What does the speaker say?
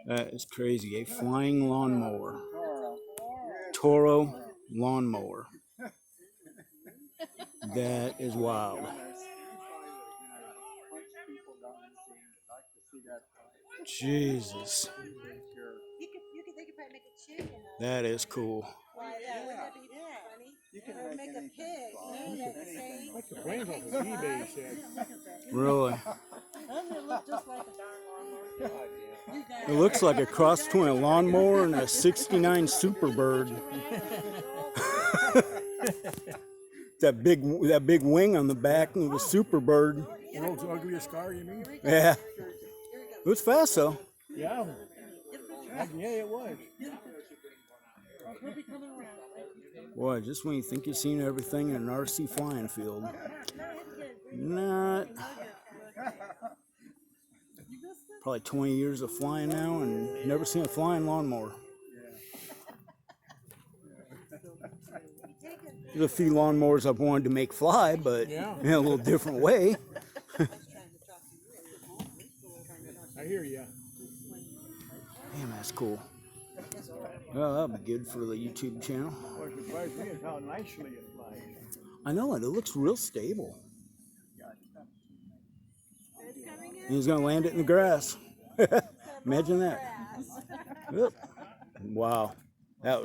That is crazy. A flying lawnmower. Toro lawnmower. That is wild. Jesus. That is cool. You can make a pig. Like the plans off of eBay, he said. Really? Doesn't it look just like a darn lawnmower? It looks like a cross between a lawnmower and a '69 Superbird. that big wing on the back of the Superbird. The world's ugliest car, you mean? Yeah. It was fast though. Yeah. Yeah, it was. Boy, just when you think you've seen everything in an RC flying field. Not. Probably 20 years of flying now and never seen a flying lawnmower. There's a few lawnmowers I've wanted to make fly, but in a little different way. I hear you. Damn, that's cool. Well, that'll be good for the YouTube channel. What surprised me is how nicely it flies. I know it. It looks real stable. And he's going to land it in the grass. Imagine that. Wow. That was